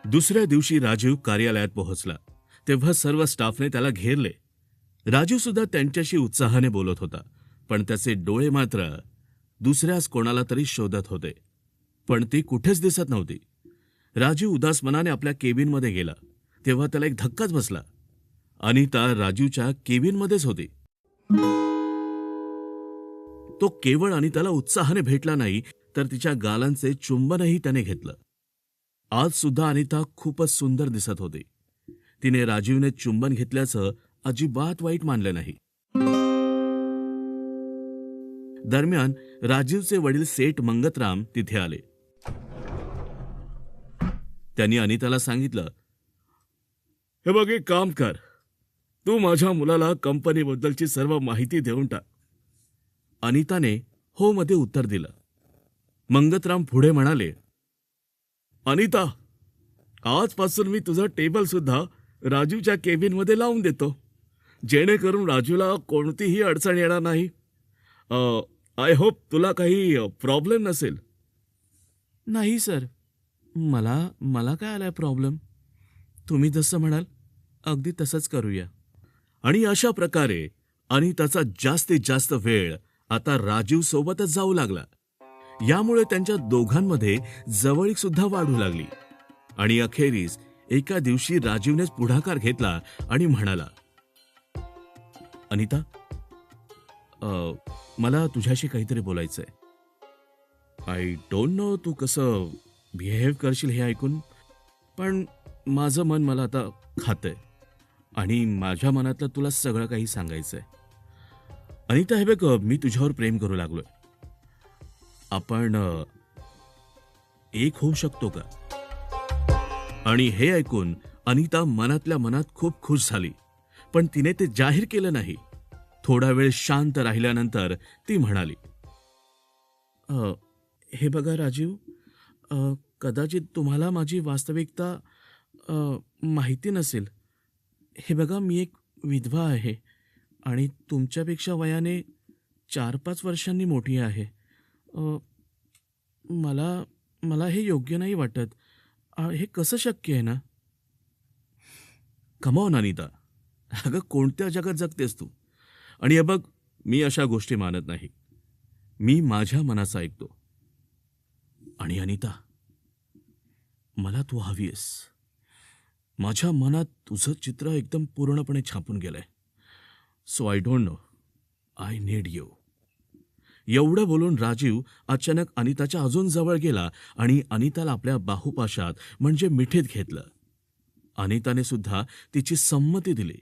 दुसऱ्या दिवशी राजीव कार्यालयात पोहोचला तेव्हा सर्व स्टाफने त्याला घेरले. राजीव सुद्धा त्यांच्याशी उत्साहाने बोलत होता, पण त्याचे डोळे मात्र दुसऱ्याच कोणाला तरी शोधत होते, पण ती कुठेच दिसत नव्हती. राजीव उदास मनाने आपल्या केबिनमध्ये गेला तेव्हा त्याला एक धक्काच बसला. अनिता राजीवच्या केबिनमध्येच होती. तो केवळ अनिताला उत्साहाने भेटला नाही, तर तिच्या गालांचे चुंबनही त्याने घेतलं. आज सुद्धा अनिता खूपच सुंदर दिसत होती. तिने राजीवने चुंबन घेतल्याचं अजिबात वाईट मानलं नाही. दरम्यान राजीवचे वडील सेठ मंगतराम तिथे आले. त्यांनी अनिताला सांगितलं, हे बघ, एक काम कर, तू माझ्या मुलाला कंपनीबद्दलची सर्व माहिती देऊन टाक. अनिताने हो मध्ये उत्तर दिलं. मंगतराम पुढे म्हणाले, अनिता, आजपासून मी तुझा टेबल सुद्धा राजूच्या केबिनमध्ये लावून देतो, जेणेकरून राजूला कोणतीही अडचण येणार नाही. आय होप तुला काही प्रॉब्लेम नसेल. नाही सर, मला काय आलाय प्रॉब्लेम? तुम्ही जसं म्हणाल अगदी तसंच करूया. आणि अशा प्रकारे अनिताचा जास्तीत जास्त वेळ आता राजीव सोबतच जाऊ लागला. यामुळे त्यांच्या दोघांमध्ये जवळीक सुद्धा वाढू लागली. आणि अखेरीस एका दिवशी राजीवनेच पुढाकार घेतला आणि म्हणाला, अनिता, मला तुझ्याशी काहीतरी बोलायचंय. आय डोंट नो तू कसं बिहेव करशील हे ऐकून, पण माझं मन मला आता खातंय आणि माझ्या मनातलं तुला सगळं काही सांगायचंय. अनिता, हे बघ, मी तुझ्यावर प्रेम करू लागलोय. आपण एक होऊ शकतो का? आणि हे ऐकून अनिता मनातल्या मनात खूप खुश झाली, पण तिने ते जाहीर केलं नाही. थोडा वेळ शांत राहिल्यानंतर ती म्हणाली, हे बघा राजीव, कदाचित तुम्हाला माझी वास्तविकता माहिती नसेल. हे बघा, मी एक विधवा आहे आणि तुमच्यापेक्षा वयाने 4-5 वर्षांनी मोठी आहे. मला हे योग्य नाही वाटत. हे कसं शक्य आहे ना? कम ऑन अनिता, अगं कोणत्या जगात जगतेस तू? आणि हे बघ, मी अशा गोष्टी मानत नाही. मी माझ्या मनाचं ऐकतो. आणि अनिता, मला तू हवीयस. माझ्या मनात तुझं चित्र एकदम पूर्णपणे छापून गेलंय. So I don't know, I need you. एवढं बोलून राजीव अचानक अनिताच्या अजून जवळ गेला आणि अनिताला आपल्या बाहुपाशात म्हणजे मिठीत घेतलं. अनिताने सुद्धा तिची संमती दिली.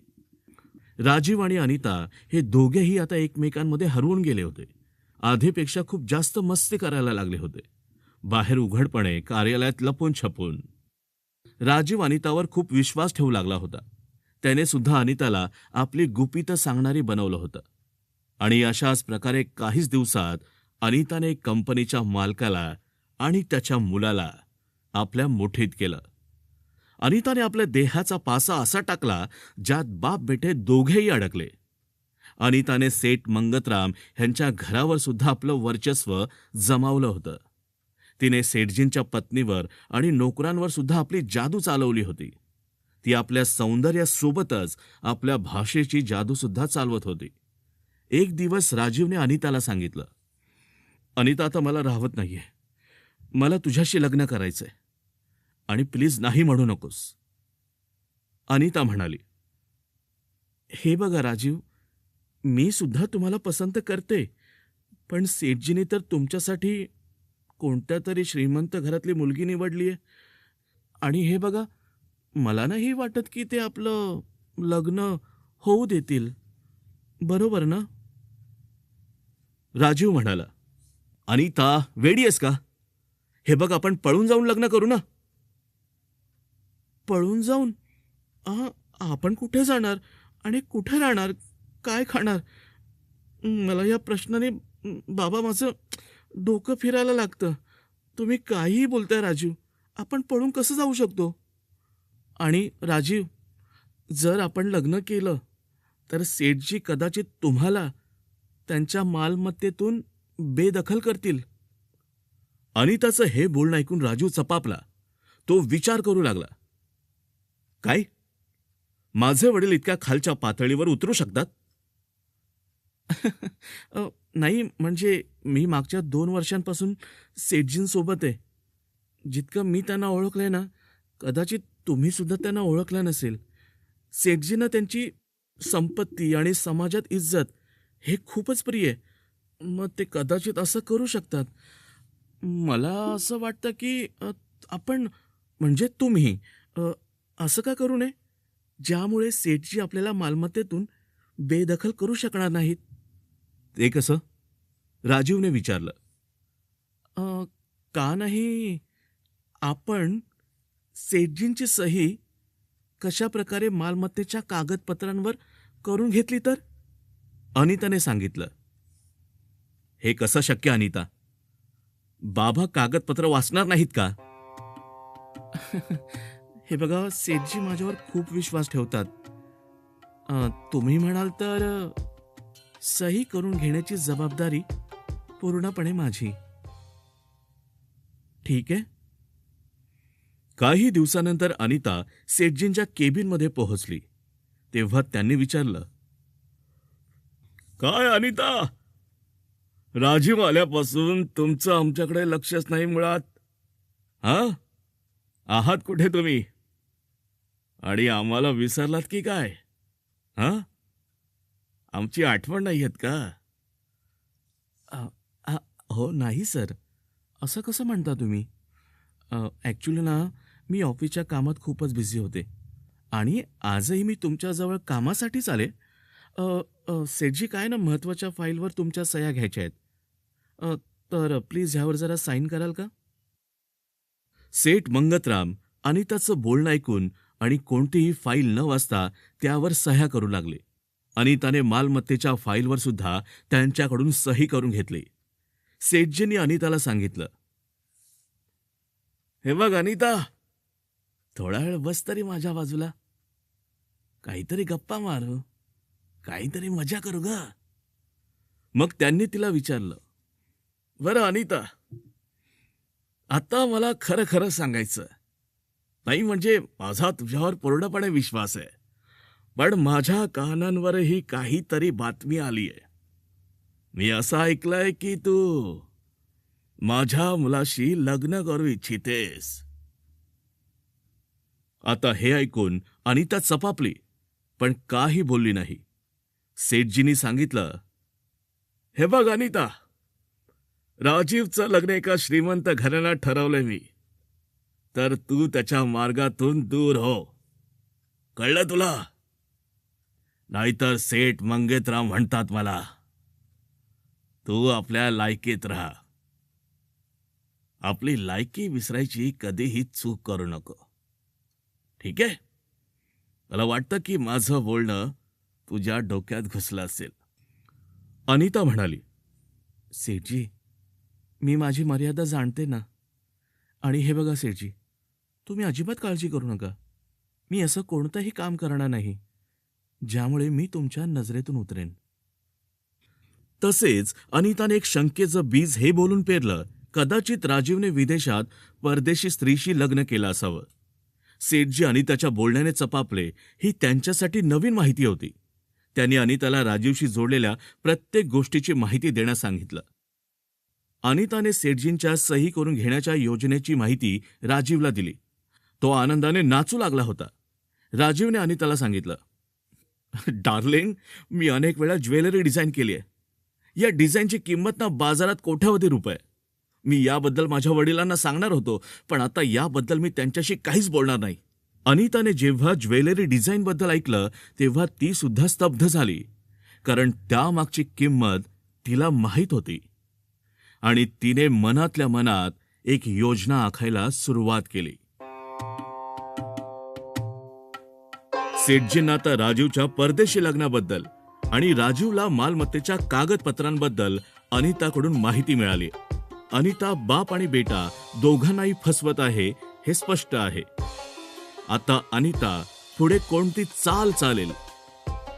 राजीव आणि अनिता हे दोघेही आता एकमेकांमध्ये हरवून गेले होते. आधीपेक्षा खूप जास्त मस्ती करायला लागले होते, बाहेर उघडपणे, कार्यालयात लपून छपून. राजीव अनितावर खूप विश्वास ठेवू लागला होता. त्याने सुद्धा अनिताला आपली गुपितं सांगणारी बनवलं होतं. आणि अशाच प्रकारे काहीच दिवसात अनिताने कंपनीच्या मालकाला आणि त्याच्या मुलाला आपल्या मुठीत केलं. अनिताने आपल्या देहाचा पासा असा टाकला ज्यात बाप बेटे दोघेही अडकले. अनिताने सेठ मंगतराम यांच्या घरावर सुद्धा आपलं वर्चस्व जमावलं होतं. तिने सेठजींच्या पत्नीवर आणि नोकरांवर सुद्धा आपली जादू चालवली होती. ती आपल्या सौंदर्यासोबतच आपल्या भाषेची जादू सुद्धा चालवत होती. एक दिवस राजीवने अनिताला सांगितलं, अनिता, आता मला राहवत नाहीये. मला तुझ्याशी लग्न करायचंय आणि प्लीज नाही म्हणू नकोस. अनिता म्हणाली, हे बघा राजीव, मी सुद्धा तुम्हाला पसंत करते, पण सेठजीने तर तुमच्यासाठी कोणत्या तरी श्रीमंत घरातली मुलगी निवडलीये. आणि हे बघा, मला नाही वाटत की ते आपलं लग्न होऊ देतील. बरोबर ना? राजीव म्हणाला, अनिता, वेडी आहेस का? हे बघ, आपण पळून जाऊन लग्न करू ना. पळून जाऊन? आपण कुठे जाणार आणि कुठे राहणार? काय खाणार? मला या प्रश्नाने बाबा माझं डोकं फिरायला लागतं. तुम्ही काहीही बोलताय राजीव. आपण पळून कसं जाऊ शकतो? आणि राजीव, जर आपण लग्न केलं तर सेठजी कदाचित तुम्हाला त्यांच्या मालमत्तेतून बेदखल करतील. अनिताचं हे बोलणं ऐकून राजू चपापला. तो विचार करू लागला. काय? माझे वडील इतक्या खालच्या पातळीवर उतरू शकतात? नाही, म्हणजे मी मागच्या 2 वर्षांपासून सेठजींसोबत आहे. जितकं मी त्यांना ओळखलंय ना, कदाचित तुम्ही सुद्धा त्यांना ओळखलं नसेल. सेठजींना त्यांची संपत्ती आणि समाजात इज्जत हे खूपच प्रिय आहे. मग ते कदाचित असं करू शकतात. मला असं वाटतं की आपण, म्हणजे तुम्ही, असं का करू नये ज्यामुळे सेठजी आपल्याला मालमत्तेतून बेदखल करू शकणार नाहीत? ते कसं? राजीवने विचारलं. का नाही, आपण सेठजींची सही कशा प्रकारे मालमत्तेच्या कागदपत्रांवर करून घेतली तर? अनिताने सांगितलं. हे कसं शक्य अनिता? बाबा कागदपत्र वाचणार नाहीत का? हे बघा, सेठजी माझ्यावर खूप विश्वास ठेवतात. तुम्ही म्हणाल तर सही करून घेण्याची जबाबदारी पूर्णपणे माझी. ठीक आहे. काही दिवसानंतर अनिता सेठजींच्या केबिनमध्ये पोहोचली. तेव्हा त्यांनी विचारलं, काय अनिता, राजीव आल्यापासून तुमचं आमच्याकडे लक्षच नाही मुळात. हा, आहात कुठे तुम्ही? आणि आम्हाला विसरलात की काय? हा, आमची आठवण नाही येत का? हो नाही सर, असं कसं म्हणता तुम्ही? ॲक्च्युली ना, मी ऑफिसच्या कामात खूपच बिझी होते आणि आजही मी तुमच्याजवळ कामासाठीच आले. सेठजी, काय ना, महत्त्वाच्या फाईलवर तुमच्या सह्या घ्यायच्या आहेत. तर प्लीज ह्यावर जरा साईन कराल का? सेठ मंगतराम अनिताचं बोलणं ऐकून आणि कोणतीही फाईल न वाचता त्यावर सह्या करू लागले. अनिताने मालमत्तेच्या फाईलवर सुद्धा त्यांच्याकडून सही करून घेतली. सेठजींनी अनिताला सांगितलं, हे बघ अनिता, थोडा वेळ बस तरी माझ्या बाजूला. काहीतरी गप्पा मारू, काहीतरी मजा करू ग. मग त्यांनी तिला विचारलं, बरं अनिता, आता मला खरं खरं सांगायचं नाही, म्हणजे माझा तुझ्यावर पूर्णपणे विश्वास आहे, पण माझ्या कानांवरही काहीतरी बातमी आलीये. मी असं ऐकलंय की तू माझ्या मुलाशी लग्न करू इच्छितेस. आता हे ऐकून अनिता चपापली, पण काही बोलली नाही. सेठजींनी सांगितलं, हे बघ अनिता, राजीवचं लग्न एका श्रीमंत घराण्यात ठरवलंय मी, तर तू त्याच्या मार्गातून दूर हो. कळलं तुला? नाहीतर सेठ मंगेतराव म्हणतात मला. तू आपल्या लायकीत राहा. आपली लायकी विसरायची कधीही चूक करू नको. ठीक आहे? मला वाटतं की माझं बोलणं तुझ्या डोक्यात घुसलं असेल. अनिता म्हणाली, सेठजी, मी माझी मर्यादा जाणते ना. आणि हे बघा सेठजी, तुम्ही अजिबात काळजी करू नका. मी असं कोणतंही काम करणार नाही ज्यामुळे मी तुमच्या नजरेतून उतरेन. तसेच अनिताने एक शंकेचं बीज हे बोलून पेरलं, कदाचित राजीवने विदेशात परदेशी स्त्रीशी लग्न केलं असावं. सेठजी अनिताच्या बोलण्याने चपापले. ही त्यांच्यासाठी नवीन माहिती होती. त्यांनी अनिताला राजीवशी जोडलेल्या प्रत्येक गोष्टीची माहिती देण्यास सांगितलं. अनिताने सेठजींच्या सही करून घेण्याच्या योजनेची माहिती राजीवला दिली. तो आनंदाने नाचू लागला होता. राजीवने अनिताला सांगितलं, डार्लिंग, मी अनेक वेळा ज्वेलरी डिझाईन केली आहे. या डिझाईनची किंमत ना बाजारात कोट्यावधी रुपये. मी याबद्दल माझ्या वडिलांना सांगणार होतो, पण आता याबद्दल मी त्यांच्याशी काहीच बोलणार नाही. अनिताने जेव्हा ज्वेलरी डिझाईनबद्दल ऐकलं तेव्हा ती सुद्धा स्तब्ध झाली, कारण त्यामागची किंमत तिला माहीत होती. आणि तिने मनातल्या मनात एक योजना आखायला सुरुवात केली. सेठजींना आता राजीवच्या परदेशी लग्नाबद्दल आणि राजीवला मालमत्तेच्या कागदपत्रांबद्दल अनिताकडून माहिती मिळाली. अनिता बाप आणि बेटा दोघांनाही फसवत आहे हे स्पष्ट आहे. आता अनिता पुढे कोणती चाल चालेल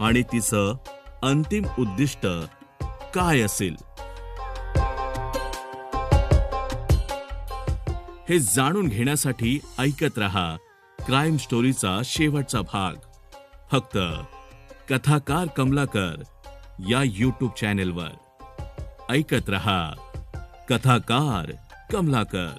आणि तिचं अंतिम उद्दिष्ट काय असेल? हे जाणून घेण्यासाठी ऐकत रहा क्राईम स्टोरीचा शेवटचा भाग, फक्त कथाकार कमलाकर या यूट्यूब चॅनेलवर. ऐकत रहा कथाकार कमलाकर.